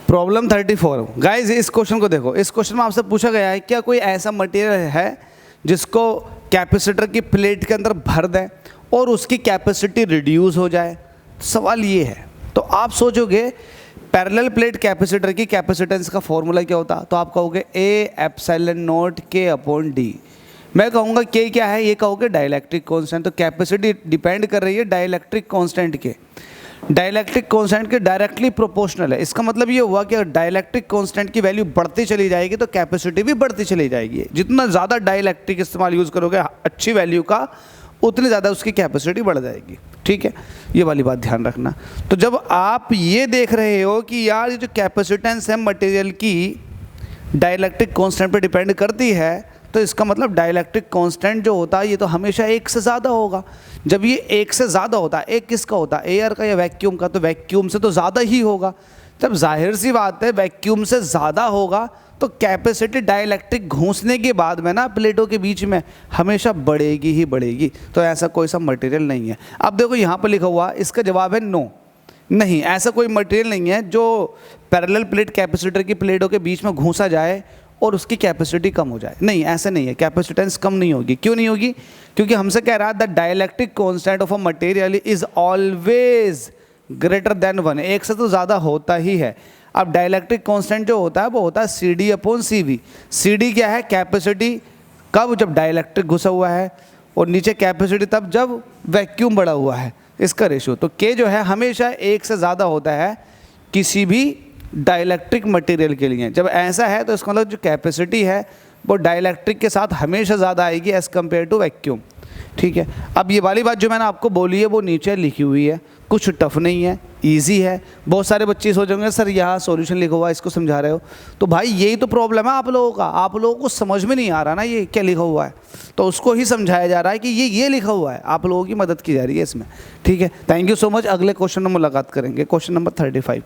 Problem 34 guys, इस question को देखो। इस क्वेश्चन में आपसे पूछा गया है क्या कोई ऐसा मटेरियल है जिसको कैपेसिटर की प्लेट के अंदर भर दें और उसकी कैपेसिटी रिड्यूस हो जाए। सवाल ये है, तो आप सोचोगे पैरेलल प्लेट कैपेसिटर की कैपेसिटेंस का फॉर्मूला क्या होता, तो आप कहोगे ए एप्सिलॉन नॉट के अपॉन डी। मैं कहूँगा के क्या है, ये कहोगे डाइलेक्ट्रिक कांस्टेंट। तो कैपेसिटी डिपेंड कर रही है डाइलेक्ट्रिक कांस्टेंट के, डाइलेक्ट्रिक कांस्टेंट के डायरेक्टली प्रोपोर्शनल है। इसका मतलब ये हुआ कि अगर डाइलेक्ट्रिक कांस्टेंट की वैल्यू बढ़ती चली जाएगी तो कैपेसिटी भी बढ़ती चली जाएगी। जितना ज़्यादा डाइलेक्ट्रिक इस्तेमाल यूज़ करोगे अच्छी वैल्यू का, उतनी ज़्यादा उसकी कैपेसिटी बढ़ जाएगी। ठीक है, ये वाली बात ध्यान रखना। तो जब आप ये देख रहे हो कि यार ये जो कैपेसिटेंस है मटेरियल की डाइलेक्ट्रिक कांस्टेंट पे डिपेंड करती है, तो इसका मतलब डाइलेक्ट्रिक कांस्टेंट जो होता है ये तो हमेशा एक से ज़्यादा होगा। जब ये एक से ज़्यादा होता है, एक किसका होता है, एयर का या वैक्यूम का, तो वैक्यूम से तो ज़्यादा ही होगा। जब जाहिर सी बात है वैक्यूम से ज़्यादा होगा तो कैपेसिटी डाइलेक्ट्रिक घुसने के बाद में ना प्लेटों के बीच में हमेशा बढ़ेगी ही बढ़ेगी। तो ऐसा कोई सा मटेरियल नहीं है। अब देखो यहाँ पर लिखा हुआ, इसका जवाब है नो, नहीं ऐसा कोई मटेरियल नहीं है जो पैरेलल प्लेट कैपेसिटर की प्लेटों के बीच में घुसा जाए और उसकी कैपेसिटी कम हो जाए। नहीं, ऐसा नहीं है, कैपेसिटेंस कम नहीं होगी। क्यों नहीं होगी? क्योंकि हमसे कह रहा है the dielectric constant of a material is always greater than 1, एक से तो ज़्यादा होता ही है। अब डाइलेक्ट्रिक कांस्टेंट जो होता है वो होता है C D upon C V. C D क्या है, कैपेसिटी कब, जब डाइलेक्ट्रिक घुसा हुआ है, और नीचे कैपेसिटी तब जब वैक्यूम बढ़ा हुआ है, इसका रेशियो। तो के जो है हमेशा एक से ज़्यादा होता है किसी भी डाइलेक्ट्रिक मटेरियल के लिए। जब ऐसा है तो इसका मतलब जो कैपेसिटी है वो डाइलेक्ट्रिक के साथ हमेशा ज़्यादा आएगी एज़ कम्पेयर टू वैक्यूम। ठीक है, अब ये वाली बात जो मैंने आपको बोली है वो नीचे लिखी हुई है, कुछ टफ नहीं है, इजी है। बहुत सारे बच्चे सोचेंगे सर यहाँ सॉल्यूशन लिखा हुआ है, इसको समझा रहे हो। तो भाई यही तो प्रॉब्लम है आप लोगों का, आप लोगों को समझ में नहीं आ रहा ना ये क्या लिखा हुआ है, तो उसको ही समझाया जा रहा है कि ये लिखा हुआ है, आप लोगों की मदद की जा रही है इसमें। ठीक है, थैंक यू सो मच। अगले क्वेश्चन में मुलाकात करेंगे, क्वेश्चन नंबर 35।